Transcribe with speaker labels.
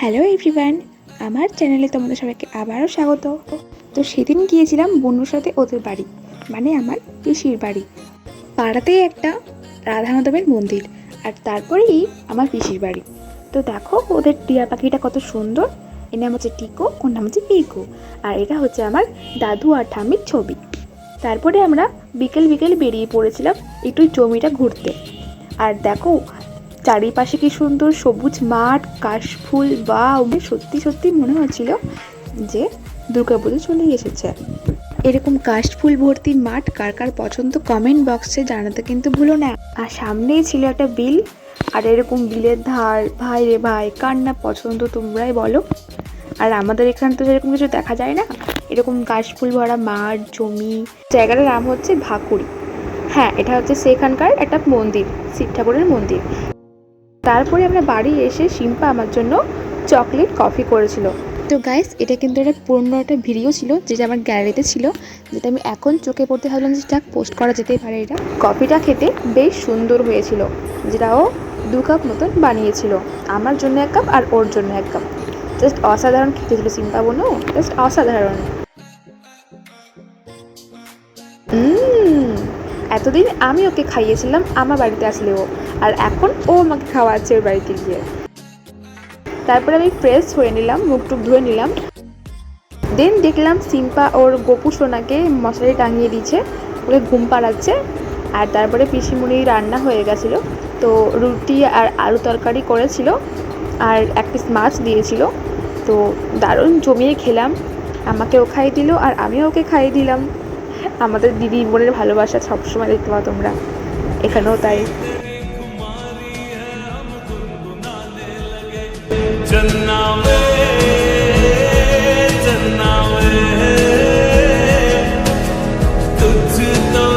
Speaker 1: Hello everyone, আমার চ্যানেলে তোমাদের সবাইকে আবারও স্বাগত। তো সেদিন গিয়েছিলাম বন্ধুর সাথে ওদের বাড়ি, মানে আমার পিসির বাড়ি। পাড়াতেই একটা রাধা মাধবের মন্দির, আর তারপরেই আমার পিসির বাড়ি। তো দেখো ওদের টিয়া পাখিটা কত সুন্দর। এর নাম হচ্ছে টিকো, ওর নাম হচ্ছে পিকু। আর এটা হচ্ছে আমার দাদু আর ঠাম্মির ছবি। তারপরে আমরা বিকেল বিকেল বেরিয়ে পড়েছিলাম একটু জমিটা ঘুরতে। আর দেখো চারিপাশে কি সুন্দর সবুজ মাঠ, কাশফুল, বা সত্যি সত্যি মনে হচ্ছিল যে দুর্গাপুজো চলেই এসেছে। এরকম কাশফুল ভর্তি মাঠ কার কার পছন্দ কমেন্ট বক্সে জানাতে কিন্তু ভুলো না। আর সামনেই ছিল একটা বিল, আর এরকম বিলের ধার, ভাই রে ভাই, কার না পছন্দ তোমরাই বলো। আর আমাদের এখানে তো সেরকম কিছু দেখা যায় না, এরকম কাশফুল ভরা মাঠ, জমি। জায়গাটার নাম হচ্ছে ভাকুড়ি। হ্যাঁ, এটা হচ্ছে সেখানকার একটা মন্দির, শিব ঠাকুরের মন্দির। তারপরে আমরা বাড়ি এসে সিম্পা আমার জন্য চকলেট কফি করেছিল। তো গাইস, এটা কিন্তু একটা পুরনো একটা ভিডিও ছিল যেটা আমার গ্যালারিতে ছিল, যেটা আমি এখন চোখে পড়তে ভাবলাম যে এটা পোস্ট করা যেতেই পারে। এটা কফিটা খেতে বেশ সুন্দর হয়েছিল, যেটা ও 2 কাপ মতন বানিয়েছিল। আমার জন্য 1 কাপ আর ওর জন্য 1 কাপ। জাস্ট অসাধারণ খেতে ছিল সিম্পা বোনো, জাস্ট অসাধারণ। এতদিন আমি ওকে খাইয়েছিলাম আমার বাড়িতে আসলেও, আর এখন ও আমাকে খাওয়াচ্ছে ওর বাড়িতে গিয়ে। তারপরে আমি ফ্রেশ হয়ে নিলাম, মুখ টুক ধুয়ে নিলাম। দেন দেখলাম সিম্পা ওর গপু সোনাকে মশারি টাঙিয়ে দিয়েছে, ওকে ঘুম পাড়াচ্ছে। আর তারপরে পিসিমণি রান্না হয়ে গেছিলো, তো রুটি আর আলু তরকারি করেছিল, আর 1 পিস মাছ দিয়েছিল। তো দারুণ জমিয়ে খেলাম। আমাকেও খাইয়ে দিল আর আমিও ওকে খাইয়ে দিলাম। আমাদের দিদি বোনের ভালোবাসা সবসময় দেখতে পাও তোমরা, এখানেও তাই।
Speaker 2: तुझ तो